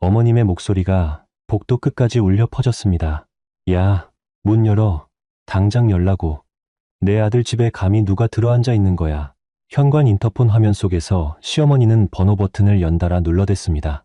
어머님의 목소리가 복도 끝까지 울려 퍼졌습니다. 야, 문 열어. 당장 열라고. 내 아들 집에 감히 누가 들어앉아 있는 거야. 현관 인터폰 화면 속에서 시어머니는 번호 버튼을 연달아 눌러댔습니다.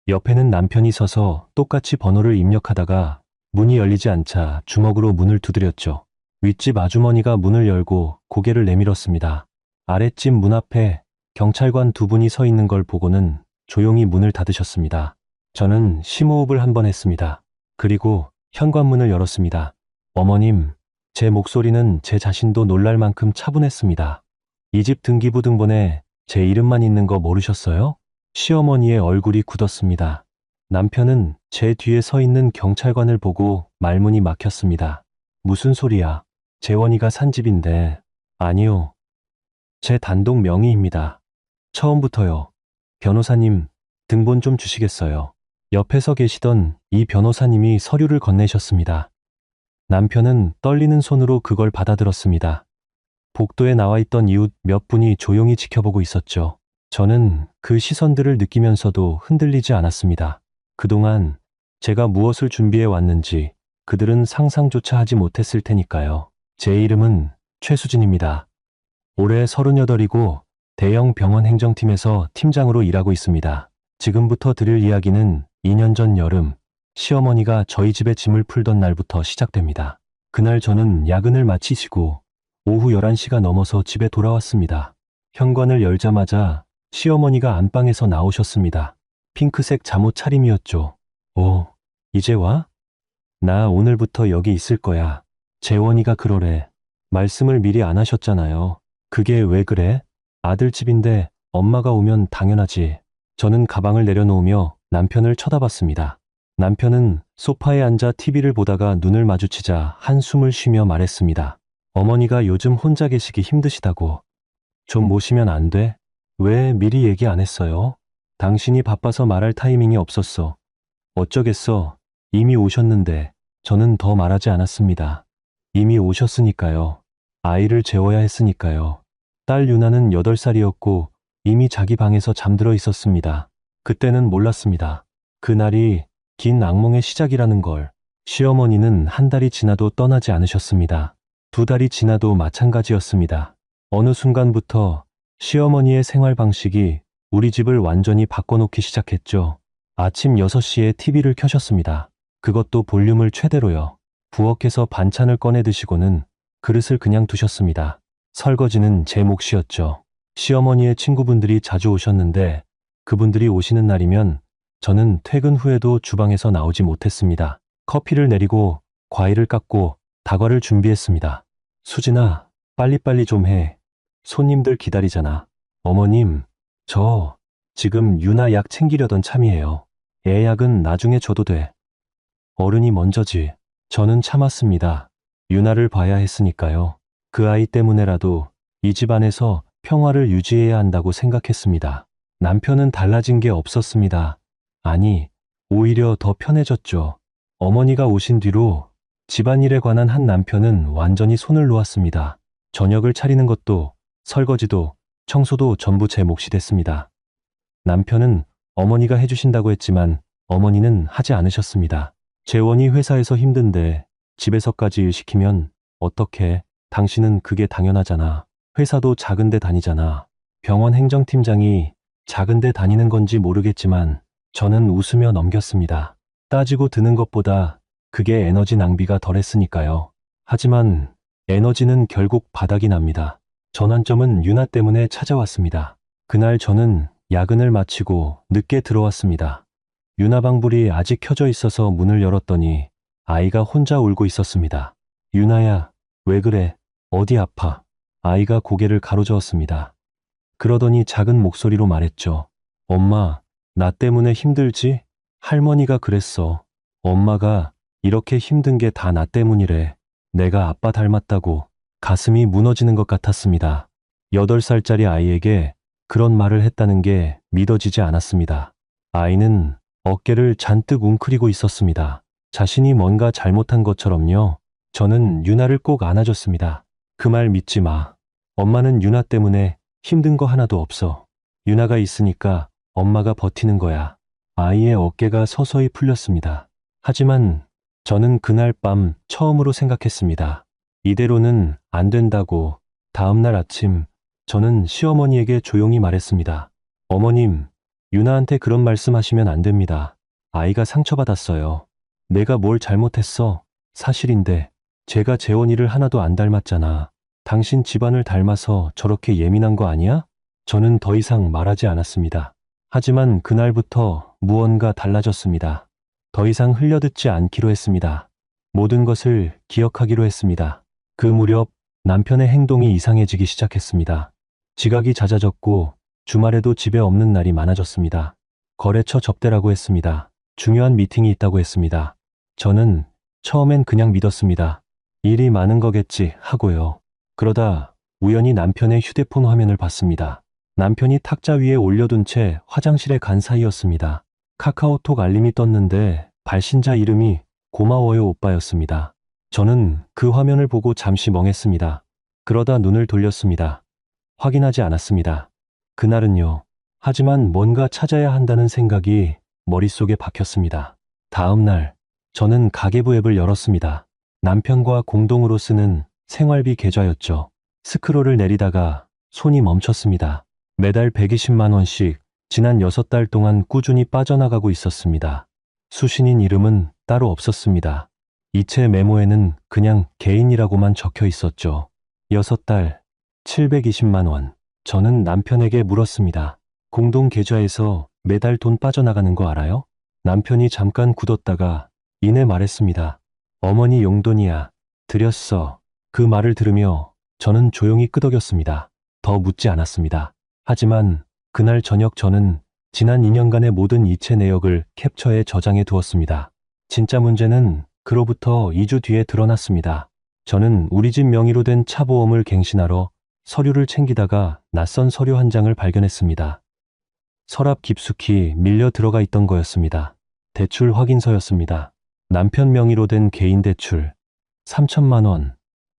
옆에는 남편이 서서 똑같이 번호를 입력하다가 문이 열리지 않자 주먹으로 문을 두드렸죠. 윗집 아주머니가 문을 열고 고개를 내밀었습니다. 아랫집 문 앞에 경찰관 두 분이 서 있는 걸 보고는 조용히 문을 닫으셨습니다. 저는 심호흡을 한 번 했습니다. 그리고 현관문을 열었습니다. 어머님, 제 목소리는 제 자신도 놀랄 만큼 차분했습니다. 이 집 등기부등본에 제 이름만 있는 거 모르셨어요? 시어머니의 얼굴이 굳었습니다. 남편은 제 뒤에 서 있는 경찰관을 보고 말문이 막혔습니다. 무슨 소리야? 재원이가 산 집인데. 아니요. 제 단독 명의입니다. 처음부터요. 변호사님, 등본 좀 주시겠어요? 옆에 서 계시던 이 변호사님이 서류를 건네셨습니다. 남편은 떨리는 손으로 그걸 받아들었습니다. 복도에 나와 있던 이웃 몇 분이 조용히 지켜보고 있었죠. 저는 그 시선들을 느끼면서도 흔들리지 않았습니다. 그동안 제가 무엇을 준비해 왔는지 그들은 상상조차 하지 못했을 테니까요. 제 이름은 최수진입니다. 올해 38이고 대형 병원 행정팀에서 팀장으로 일하고 있습니다. 지금부터 드릴 이야기는 2년 전 여름, 시어머니가 저희 집에 짐을 풀던 날부터 시작됩니다. 그날 저는 야근을 마치시고 오후 11시가 넘어서 집에 돌아왔습니다. 현관을 열자마자 시어머니가 안방에서 나오셨습니다. 핑크색 잠옷 차림이었죠. 오, 이제 와? 나 오늘부터 여기 있을 거야. 재원이가 그러래. 말씀을 미리 안 하셨잖아요. 그게 왜 그래? 아들 집인데 엄마가 오면 당연하지. 저는 가방을 내려놓으며 남편을 쳐다봤습니다. 남편은 소파에 앉아 TV를 보다가 눈을 마주치자 한숨을 쉬며 말했습니다. 어머니가 요즘 혼자 계시기 힘드시다고. 좀 모시면 안 돼? 왜 미리 얘기 안 했어요? 당신이 바빠서 말할 타이밍이 없었어. 어쩌겠어. 이미 오셨는데. 저는 더 말하지 않았습니다. 이미 오셨으니까요. 아이를 재워야 했으니까요. 딸 유나는 8살이었고 이미 자기 방에서 잠들어 있었습니다. 그때는 몰랐습니다. 그날이 긴 악몽의 시작이라는 걸. 시어머니는 한 달이 지나도 떠나지 않으셨습니다. 2달이 지나도 마찬가지였습니다. 어느 순간부터 시어머니의 생활 방식이 우리 집을 완전히 바꿔놓기 시작했죠. 아침 6시에 TV를 켜셨습니다. 그것도 볼륨을 최대로요. 부엌에서 반찬을 꺼내 드시고는 그릇을 그냥 두셨습니다. 설거지는 제 몫이었죠. 시어머니의 친구분들이 자주 오셨는데 그분들이 오시는 날이면 저는 퇴근 후에도 주방에서 나오지 못했습니다. 커피를 내리고 과일을 깎고 다과를 준비했습니다. 수진아, 빨리빨리 좀 해. 손님들 기다리잖아. 어머님, 저 지금 유나 약 챙기려던 참이에요. 애 약은 나중에 줘도 돼. 어른이 먼저지. 저는 참았습니다. 유나를 봐야 했으니까요. 그 아이 때문에라도 이 집안에서 평화를 유지해야 한다고 생각했습니다. 남편은 달라진 게 없었습니다. 아니, 오히려 더 편해졌죠. 어머니가 오신 뒤로 집안일에 관한 한 남편은 완전히 손을 놓았습니다. 저녁을 차리는 것도 설거지도 청소도 전부 제 몫이 됐습니다. 남편은 어머니가 해주신다고 했지만 어머니는 하지 않으셨습니다. 재원이 회사에서 힘든데 집에서까지 일 시키면 어떡해? 당신은 그게 당연하잖아. 회사도 작은데 다니잖아. 병원 행정팀장이 작은데 다니는 건지 모르겠지만 저는 웃으며 넘겼습니다. 따지고 드는 것보다 그게 에너지 낭비가 덜했으니까요. 하지만 에너지는 결국 바닥이 납니다. 전환점은 유나 때문에 찾아왔습니다. 그날 저는 야근을 마치고 늦게 들어왔습니다. 유나 방불이 아직 켜져 있어서 문을 열었더니 아이가 혼자 울고 있었습니다. 유나야, 왜 그래? 어디 아파? 아이가 고개를 가로저었습니다. 그러더니 작은 목소리로 말했죠. 엄마, 나 때문에 힘들지? 할머니가 그랬어. 엄마가 이렇게 힘든 게 다 나 때문이래. 내가 아빠 닮았다고. 가슴이 무너지는 것 같았습니다. 8살짜리 아이에게 그런 말을 했다는 게 믿어지지 않았습니다. 아이는 어깨를 잔뜩 웅크리고 있었습니다. 자신이 뭔가 잘못한 것처럼요. 저는 유나를 꼭 안아줬습니다. 그 말 믿지 마. 엄마는 유나 때문에 힘든 거 하나도 없어. 유나가 있으니까 엄마가 버티는 거야. 아이의 어깨가 서서히 풀렸습니다. 하지만 저는 그날 밤 처음으로 생각했습니다. 이대로는 안 된다고. 다음 날 아침 저는 시어머니에게 조용히 말했습니다. 어머님, 유나한테 그런 말씀하시면 안 됩니다. 아이가 상처받았어요. 내가 뭘 잘못했어? 사실인데 제가 재원이를 하나도 안 닮았잖아. 당신 집안을 닮아서 저렇게 예민한 거 아니야? 저는 더 이상 말하지 않았습니다. 하지만 그날부터 무언가 달라졌습니다. 더 이상 흘려듣지 않기로 했습니다. 모든 것을 기억하기로 했습니다. 그 무렵 남편의 행동이 이상해지기 시작했습니다. 지각이 잦아졌고 주말에도 집에 없는 날이 많아졌습니다. 거래처 접대라고 했습니다. 중요한 미팅이 있다고 했습니다. 저는 처음엔 그냥 믿었습니다. 일이 많은 거겠지 하고요. 그러다 우연히 남편의 휴대폰 화면을 봤습니다. 남편이 탁자 위에 올려둔 채 화장실에 간 사이였습니다. 카카오톡 알림이 떴는데 발신자 이름이 고마워요 오빠였습니다. 저는 그 화면을 보고 잠시 멍했습니다. 그러다 눈을 돌렸습니다. 확인하지 않았습니다. 그날은요. 하지만 뭔가 찾아야 한다는 생각이 머릿속에 박혔습니다. 다음 날 저는 가계부 앱을 열었습니다. 남편과 공동으로 쓰는 생활비 계좌였죠. 스크롤을 내리다가 손이 멈췄습니다. 매달 120만 원씩 지난 6달 동안 꾸준히 빠져나가고 있었습니다. 수신인 이름은 따로 없었습니다. 이체 메모에는 그냥 개인이라고만 적혀 있었죠. 6달 720만 원. 저는 남편에게 물었습니다. 공동 계좌에서 매달 돈 빠져나가는 거 알아요? 남편이 잠깐 굳었다가 이내 말했습니다. 어머니 용돈이야. 드렸어. 그 말을 들으며 저는 조용히 끄덕였습니다. 더 묻지 않았습니다. 하지만 그날 저녁 저는 지난 2년간의 모든 이체 내역을 캡처해 저장해 두었습니다. 진짜 문제는 그로부터 2주 뒤에 드러났습니다. 저는 우리 집 명의로 된 차보험을 갱신하러 서류를 챙기다가 낯선 서류 한 장을 발견했습니다. 서랍 깊숙이 밀려 들어가 있던 거였습니다. 대출 확인서였습니다. 남편 명의로 된 개인 대출 3천만 원.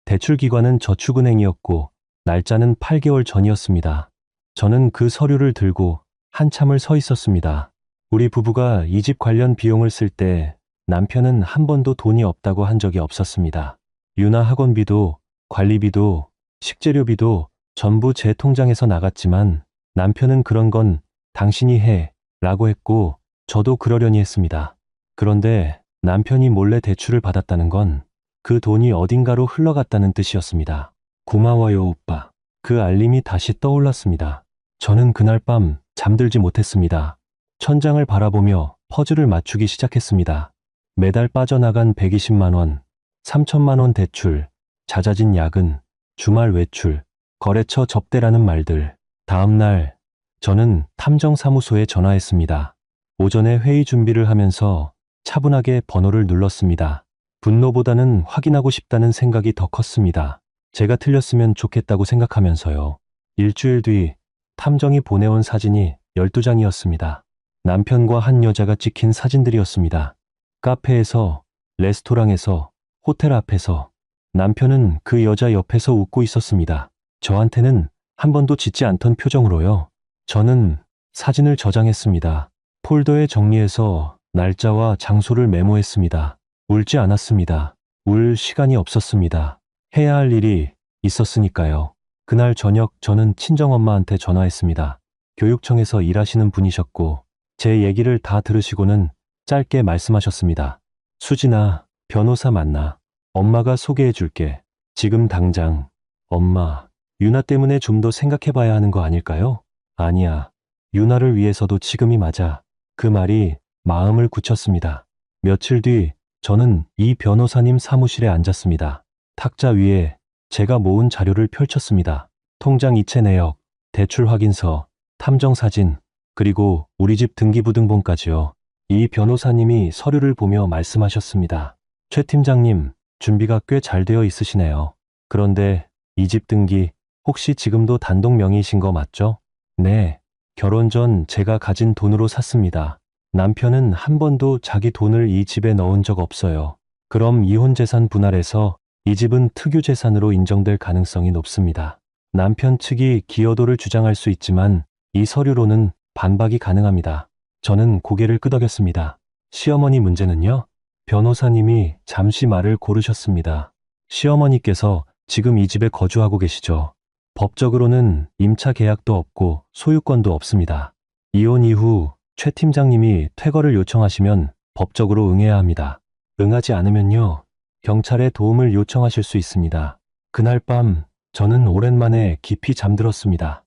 대출 기관은 저축은행이었고 날짜는 8개월 전이었습니다. 저는 그 서류를 들고 한참을 서 있었습니다. 우리 부부가 이 집 관련 비용을 쓸 때 남편은 한 번도 돈이 없다고 한 적이 없었습니다. 유나 학원비도 관리비도 식재료비도 전부 제 통장에서 나갔지만 남편은 그런 건 당신이 해 라고 했고 저도 그러려니 했습니다. 그런데 남편이 몰래 대출을 받았다는 건 그 돈이 어딘가로 흘러갔다는 뜻이었습니다. 고마워요 오빠. 그 알림이 다시 떠올랐습니다. 저는 그날 밤 잠들지 못했습니다. 천장을 바라보며 퍼즐을 맞추기 시작했습니다. 매달 빠져나간 120만 원, 3천만 원 대출, 잦아진 야근, 주말 외출, 거래처 접대라는 말들. 다음 날 저는 탐정사무소에 전화했습니다. 오전에 회의 준비를 하면서 차분하게 번호를 눌렀습니다. 분노보다는 확인하고 싶다는 생각이 더 컸습니다. 제가 틀렸으면 좋겠다고 생각하면서요. 일주일 뒤 탐정이 보내온 사진이 12장이었습니다. 남편과 한 여자가 찍힌 사진들이었습니다. 카페에서, 레스토랑에서, 호텔 앞에서 남편은 그 여자 옆에서 웃고 있었습니다. 저한테는 한 번도 짓지 않던 표정으로요. 저는 사진을 저장했습니다. 폴더에 정리해서 날짜와 장소를 메모했습니다. 울지 않았습니다. 울 시간이 없었습니다. 해야 할 일이 있었으니까요. 그날 저녁 저는 친정엄마한테 전화했습니다. 교육청에서 일하시는 분이셨고 제 얘기를 다 들으시고는 짧게 말씀하셨습니다. 수진아, 변호사 만나. 엄마가 소개해 줄게. 지금 당장. 엄마, 유나 때문에 좀 더 생각해 봐야 하는 거 아닐까요? 아니야. 유나를 위해서도 지금이 맞아. 그 말이 마음을 굳혔습니다. 며칠 뒤 저는 이 변호사님 사무실에 앉았습니다. 탁자 위에 제가 모은 자료를 펼쳤습니다. 통장 이체 내역, 대출 확인서, 탐정 사진, 그리고 우리 집 등기부등본까지요. 이 변호사님이 서류를 보며 말씀하셨습니다. 최 팀장님, 준비가 꽤 잘 되어 있으시네요. 그런데 이 집 등기 혹시 지금도 단독 명의이신 거 맞죠? 네. 결혼 전 제가 가진 돈으로 샀습니다. 남편은 한 번도 자기 돈을 이 집에 넣은 적 없어요. 그럼 이혼재산 분할해서 이 집은 특유재산으로 인정될 가능성이 높습니다. 남편 측이 기여도를 주장할 수 있지만 이 서류로는 반박이 가능합니다. 저는 고개를 끄덕였습니다. 시어머니 문제는요? 변호사님이 잠시 말을 고르셨습니다. 시어머니께서 지금 이 집에 거주하고 계시죠. 법적으로는 임차 계약도 없고 소유권도 없습니다. 이혼 이후 최 팀장님이 퇴거를 요청하시면 법적으로 응해야 합니다. 응하지 않으면요, 경찰에 도움을 요청하실 수 있습니다. 그날 밤 저는 오랜만에 깊이 잠들었습니다.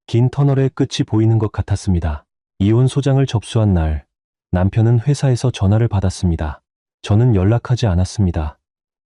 긴 터널의 끝이 보이는 것 같았습니다. 이혼 소장을 접수한 날, 남편은 회사에서 전화를 받았습니다. 저는 연락하지 않았습니다.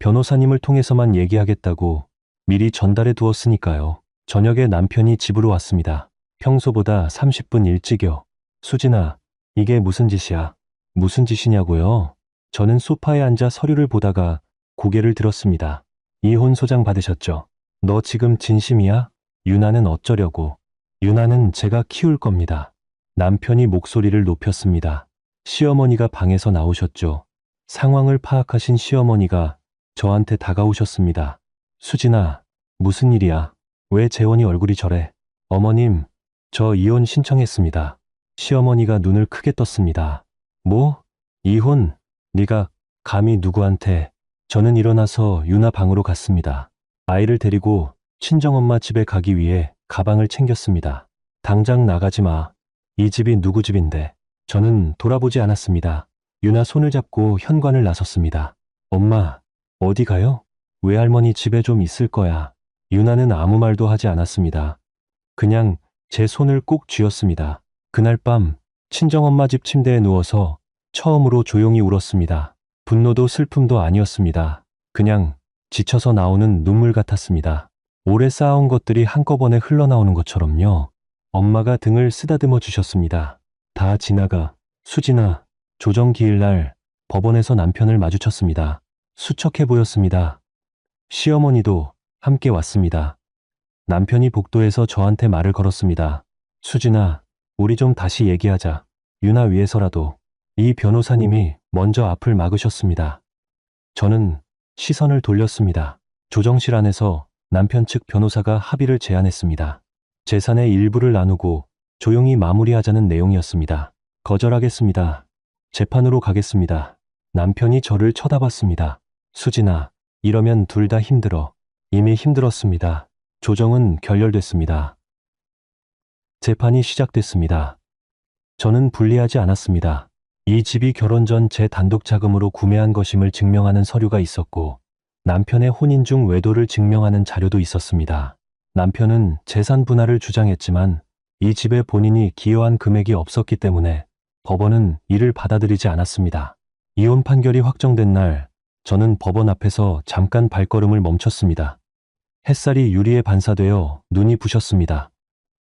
변호사님을 통해서만 얘기하겠다고 미리 전달해 두었으니까요. 저녁에 남편이 집으로 왔습니다. 평소보다 30분 일찍요. 수진아, 이게 무슨 짓이야? 무슨 짓이냐고요? 저는 소파에 앉아 서류를 보다가 고개를 들었습니다. 이혼 소장 받으셨죠? 너 지금 진심이야? 유나는 어쩌려고? 유나는 제가 키울 겁니다. 남편이 목소리를 높였습니다. 시어머니가 방에서 나오셨죠. 상황을 파악하신 시어머니가 저한테 다가오셨습니다. 수진아, 무슨 일이야? 왜 재원이 얼굴이 저래? 어머님, 저 이혼 신청했습니다. 시어머니가 눈을 크게 떴습니다. 뭐? 이혼? 네가 감히 누구한테? 저는 일어나서 유나 방으로 갔습니다. 아이를 데리고 친정엄마 집에 가기 위해 가방을 챙겼습니다. 당장 나가지 마. 이 집이 누구 집인데. 저는 돌아보지 않았습니다. 유나 손을 잡고 현관을 나섰습니다. 엄마, 어디 가요? 외할머니 집에 좀 있을 거야. 유나는 아무 말도 하지 않았습니다. 그냥 제 손을 꼭 쥐었습니다. 그날 밤 친정엄마 집 침대에 누워서 처음으로 조용히 울었습니다. 분노도 슬픔도 아니었습니다. 그냥 지쳐서 나오는 눈물 같았습니다. 오래 쌓아온 것들이 한꺼번에 흘러나오는 것처럼요. 엄마가 등을 쓰다듬어 주셨습니다. 다 지나가. 수진아, 조정기일날 법원에서 남편을 마주쳤습니다. 수척해 보였습니다. 시어머니도 함께 왔습니다. 남편이 복도에서 저한테 말을 걸었습니다. 수진아, 우리 좀 다시 얘기하자. 유나 위해서라도. 이 변호사님이 먼저 앞을 막으셨습니다. 저는 시선을 돌렸습니다. 조정실 안에서 남편 측 변호사가 합의를 제안했습니다. 재산의 일부를 나누고 조용히 마무리하자는 내용이었습니다. 거절하겠습니다. 재판으로 가겠습니다. 남편이 저를 쳐다봤습니다. 수진아, 이러면 둘 다 힘들어. 이미 힘들었습니다. 조정은 결렬됐습니다. 재판이 시작됐습니다. 저는 불리하지 않았습니다. 이 집이 결혼 전 제 단독 자금으로 구매한 것임을 증명하는 서류가 있었고, 남편의 혼인 중 외도를 증명하는 자료도 있었습니다. 남편은 재산 분할을 주장했지만 이 집에 본인이 기여한 금액이 없었기 때문에 법원은 이를 받아들이지 않았습니다. 이혼 판결이 확정된 날, 저는 법원 앞에서 잠깐 발걸음을 멈췄습니다. 햇살이 유리에 반사되어 눈이 부셨습니다.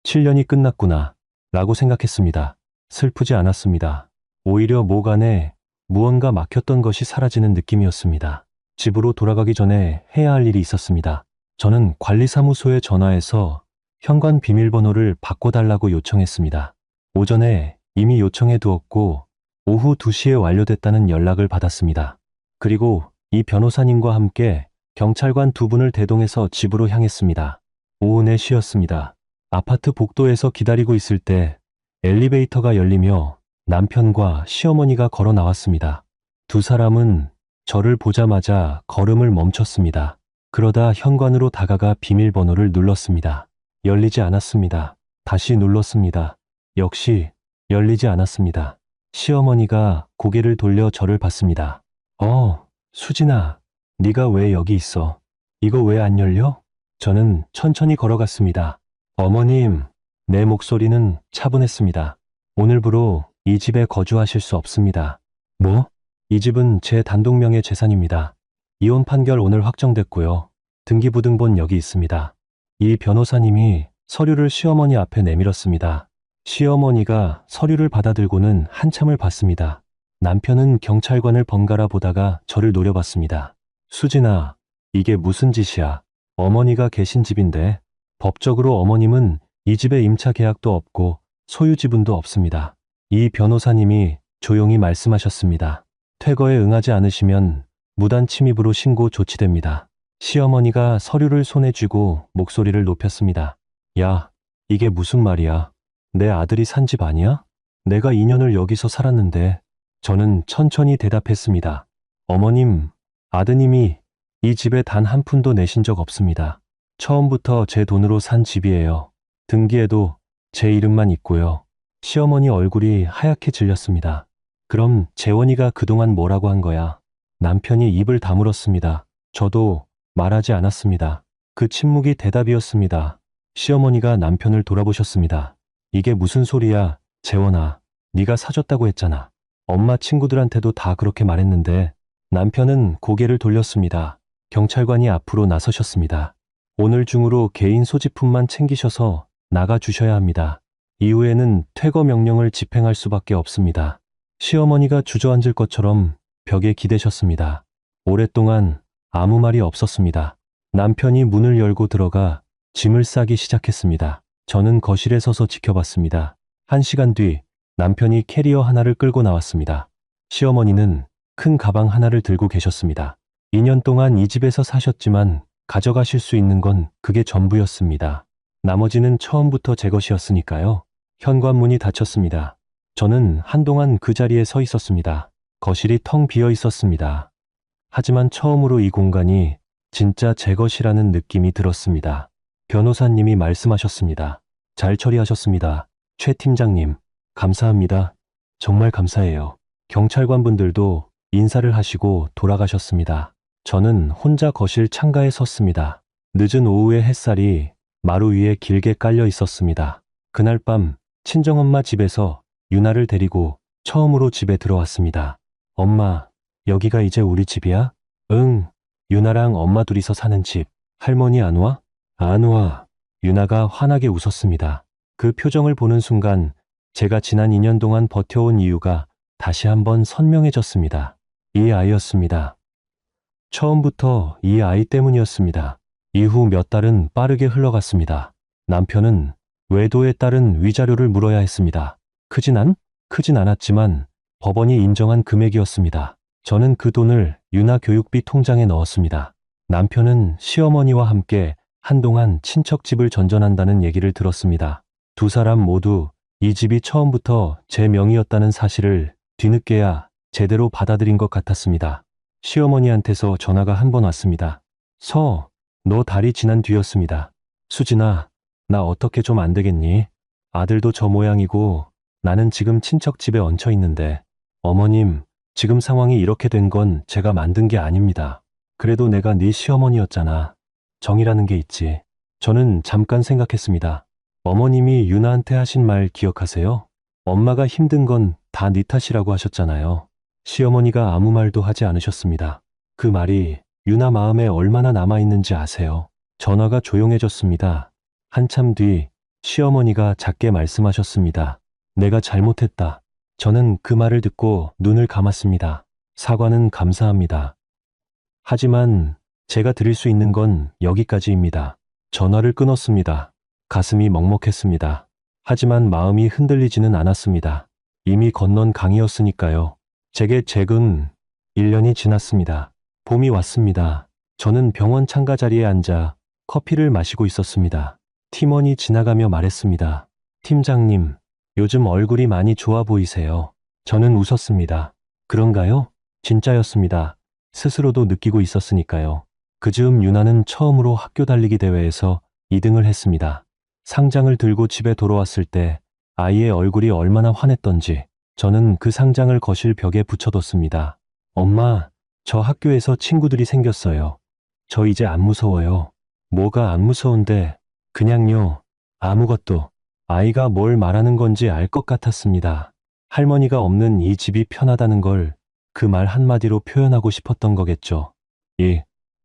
7년이 끝났구나 라고 생각했습니다. 슬프지 않았습니다. 오히려 목 안에 무언가 막혔던 것이 사라지는 느낌이었습니다. 집으로 돌아가기 전에 해야 할 일이 있었습니다. 저는 관리사무소에 전화해서 현관 비밀번호를 바꿔달라고 요청했습니다. 오전에 이미 요청해 두었고 오후 2시에 완료됐다는 연락을 받았습니다. 그리고 이 변호사님과 함께 경찰관 2분을 대동해서 집으로 향했습니다. 오후 4시였습니다. 아파트 복도에서 기다리고 있을 때 엘리베이터가 열리며 남편과 시어머니가 걸어 나왔습니다. 두 사람은 저를 보자마자 걸음을 멈췄습니다. 그러다 현관으로 다가가 비밀번호를 눌렀습니다. 열리지 않았습니다. 다시 눌렀습니다. 역시 열리지 않았습니다. 시어머니가 고개를 돌려 저를 봤습니다. 수진아, 네가 왜 여기 있어? 이거 왜 안 열려? 저는 천천히 걸어갔습니다. 어머님, 내 목소리는 차분했습니다. 오늘부로 이 집에 거주하실 수 없습니다. 뭐? 이 집은 제 단독명의 재산입니다. 이혼 판결 오늘 확정됐고요. 등기부등본 여기 있습니다. 이 변호사님이 서류를 시어머니 앞에 내밀었습니다. 시어머니가 서류를 받아들고는 한참을 봤습니다. 남편은 경찰관을 번갈아 보다가 저를 노려봤습니다. 수진아, 이게 무슨 짓이야? 어머니가 계신 집인데 법적으로 어머님은 이 집에 임차 계약도 없고 소유 지분도 없습니다. 이 변호사님이 조용히 말씀하셨습니다. 퇴거에 응하지 않으시면 무단 침입으로 신고 조치됩니다. 시어머니가 서류를 손에 쥐고 목소리를 높였습니다. 야, 이게 무슨 말이야? 내 아들이 산 집 아니야? 내가 2년을 여기서 살았는데 저는 천천히 대답했습니다. 어머님, 아드님이 이 집에 단 한 푼도 내신 적 없습니다. 처음부터 제 돈으로 산 집이에요. 등기에도 제 이름만 있고요. 시어머니 얼굴이 하얗게 질렸습니다. 그럼 재원이가 그동안 뭐라고 한 거야? 남편이 입을 다물었습니다. 저도 말하지 않았습니다. 그 침묵이 대답이었습니다. 시어머니가 남편을 돌아보셨습니다. 이게 무슨 소리야, 재원아. 네가 사줬다고 했잖아. 엄마 친구들한테도 다 그렇게 말했는데. 남편은 고개를 돌렸습니다. 경찰관이 앞으로 나서셨습니다. 오늘 중으로 개인 소지품만 챙기셔서 나가주셔야 합니다. 이후에는 퇴거 명령을 집행할 수밖에 없습니다. 시어머니가 주저앉을 것처럼 벽에 기대셨습니다. 오랫동안 아무 말이 없었습니다. 남편이 문을 열고 들어가 짐을 싸기 시작했습니다. 저는 거실에 서서 지켜봤습니다. 1시간 뒤 남편이 캐리어 하나를 끌고 나왔습니다. 시어머니는 큰 가방 하나를 들고 계셨습니다. 2년 동안 이 집에서 사셨지만 가져가실 수 있는 건 그게 전부였습니다. 나머지는 처음부터 제 것이었으니까요. 현관문이 닫혔습니다. 저는 한동안 그 자리에 서 있었습니다. 거실이 텅 비어 있었습니다. 하지만 처음으로 이 공간이 진짜 제 것이라는 느낌이 들었습니다. 변호사님이 말씀하셨습니다. 잘 처리하셨습니다. 최 팀장님, 감사합니다. 정말 감사해요. 경찰관분들도 인사를 하시고 돌아가셨습니다. 저는 혼자 거실 창가에 섰습니다. 늦은 오후의 햇살이 마루 위에 길게 깔려 있었습니다. 그날 밤 친정엄마 집에서 유나를 데리고 처음으로 집에 들어왔습니다. 엄마, 여기가 이제 우리 집이야? 응, 유나랑 엄마 둘이서 사는 집. 할머니 안 와? 안 와. 유나가 환하게 웃었습니다. 그 표정을 보는 순간 제가 지난 2년 동안 버텨온 이유가 다시 한번 선명해졌습니다. 이 아이였습니다. 처음부터 이 아이 때문이었습니다. 이후 몇 달은 빠르게 흘러갔습니다. 남편은 외도에 따른 위자료를 물어야 했습니다. 크진 않았지만 법원이 인정한 금액이었습니다. 저는 그 돈을 유나 교육비 통장에 넣었습니다. 남편은 시어머니와 함께 한동안 친척집을 전전한다는 얘기를 들었습니다. 두 사람 모두 이 집이 처음부터 제 명의였다는 사실을 뒤늦게야 제대로 받아들인 것 같았습니다. 시어머니한테서 전화가 한 번 왔습니다. 너 달이 지난 뒤였습니다. 수진아, 나 어떻게 좀 안 되겠니? 아들도 저 모양이고 나는 지금 친척집에 얹혀 있는데. 어머님, 지금 상황이 이렇게 된 건 제가 만든 게 아닙니다. 그래도 내가 네 시어머니였잖아. 정이라는 게 있지. 저는 잠깐 생각했습니다. 어머님이 유나한테 하신 말 기억하세요? 엄마가 힘든 건 다 네 탓이라고 하셨잖아요. 시어머니가 아무 말도 하지 않으셨습니다. 그 말이 유나 마음에 얼마나 남아있는지 아세요? 전화가 조용해졌습니다. 한참 뒤 시어머니가 작게 말씀하셨습니다. 내가 잘못했다. 저는 그 말을 듣고 눈을 감았습니다. 사과는 감사합니다. 하지만 제가 드릴 수 있는 건 여기까지입니다. 전화를 끊었습니다. 가슴이 먹먹했습니다. 하지만 마음이 흔들리지는 않았습니다. 이미 건넌 강이었으니까요. 제게 최근 1년이 지났습니다. 봄이 왔습니다. 저는 병원 창가 자리에 앉아 커피를 마시고 있었습니다. 팀원이 지나가며 말했습니다. 팀장님, 요즘 얼굴이 많이 좋아 보이세요. 저는 웃었습니다. 그런가요? 진짜였습니다. 스스로도 느끼고 있었으니까요. 그 즈음 유나는 처음으로 학교 달리기 대회에서 2등을 했습니다. 상장을 들고 집에 돌아왔을 때 아이의 얼굴이 얼마나 환했던지 저는 그 상장을 거실 벽에 붙여뒀습니다. 엄마, 저 학교에서 친구들이 생겼어요. 저 이제 안 무서워요. 뭐가 안 무서운데, 그냥요, 아무것도. 아이가 뭘 말하는 건지 알 것 같았습니다. 할머니가 없는 이 집이 편하다는 걸 그 말 한마디로 표현하고 싶었던 거겠죠.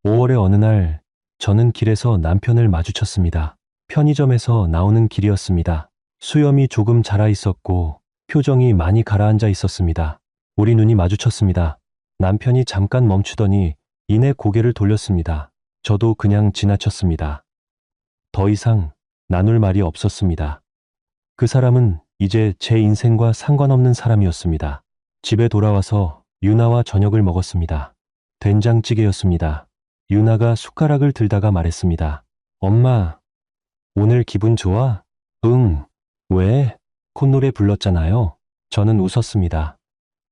5월의 어느 날 저는 길에서 남편을 마주쳤습니다. 편의점에서 나오는 길이었습니다. 수염이 조금 자라 있었고 표정이 많이 가라앉아 있었습니다. 우리 눈이 마주쳤습니다. 남편이 잠깐 멈추더니 이내 고개를 돌렸습니다. 저도 그냥 지나쳤습니다. 더 이상 나눌 말이 없었습니다. 그 사람은 이제 제 인생과 상관없는 사람이었습니다. 집에 돌아와서 유나와 저녁을 먹었습니다. 된장찌개였습니다. 유나가 숟가락을 들다가 말했습니다. 엄마, 오늘 기분 좋아? 응. 왜? 콧노래 불렀잖아요. 저는 웃었습니다.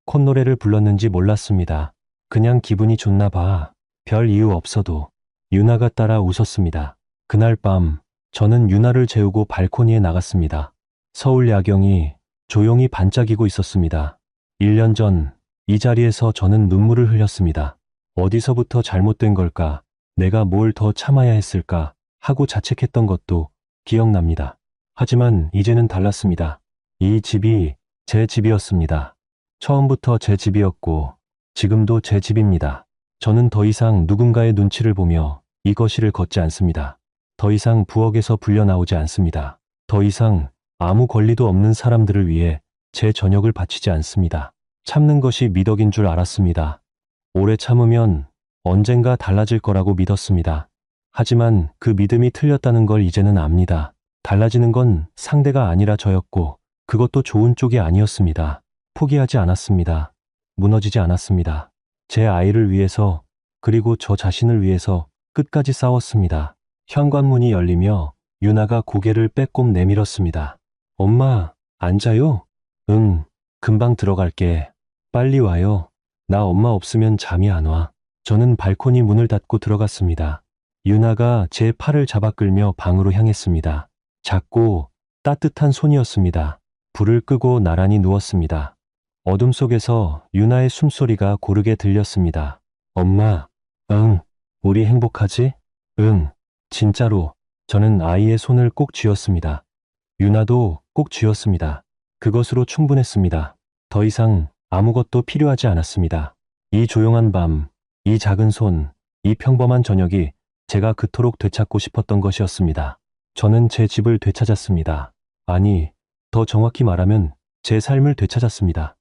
콧노래를 불렀는지 몰랐습니다. 그냥 기분이 좋나 봐. 별 이유 없어도. 유나가 따라 웃었습니다. 그날 밤 저는 유나를 재우고 발코니에 나갔습니다. 서울 야경이 조용히 반짝이고 있었습니다. 1년 전 이 자리에서 저는 눈물을 흘렸습니다. 어디서부터 잘못된 걸까? 내가 뭘 더 참아야 했을까? 하고 자책했던 것도 기억납니다. 하지만 이제는 달랐습니다. 이 집이 제 집이었습니다. 처음부터 제 집이었고 지금도 제 집입니다. 저는 더 이상 누군가의 눈치를 보며 이 거실을 걷지 않습니다. 더 이상 부엌에서 불려 나오지 않습니다. 더 이상 아무 권리도 없는 사람들을 위해 제 저녁을 바치지 않습니다. 참는 것이 미덕인 줄 알았습니다. 오래 참으면 언젠가 달라질 거라고 믿었습니다. 하지만 그 믿음이 틀렸다는 걸 이제는 압니다. 달라지는 건 상대가 아니라 저였고 그것도 좋은 쪽이 아니었습니다. 포기하지 않았습니다. 무너지지 않았습니다. 제 아이를 위해서 그리고 저 자신을 위해서 끝까지 싸웠습니다. 현관문이 열리며 유나가 고개를 빼꼼 내밀었습니다. 엄마, 앉아요? 응, 금방 들어갈게. 빨리 와요. 나 엄마 없으면 잠이 안 와. 저는 발코니 문을 닫고 들어갔습니다. 유나가 제 팔을 잡아 끌며 방으로 향했습니다. 작고 따뜻한 손이었습니다. 불을 끄고 나란히 누웠습니다. 어둠 속에서 유나의 숨소리가 고르게 들렸습니다. 엄마, 응, 우리 행복하지? 응, 진짜로. 저는 아이의 손을 꼭 쥐었습니다. 유나도 꼭 쥐었습니다. 그것으로 충분했습니다. 더 이상 아무것도 필요하지 않았습니다. 이 조용한 밤, 이 작은 손, 이 평범한 저녁이 제가 그토록 되찾고 싶었던 것이었습니다. 저는 제 집을 되찾았습니다. 아니, 더 정확히 말하면 제 삶을 되찾았습니다.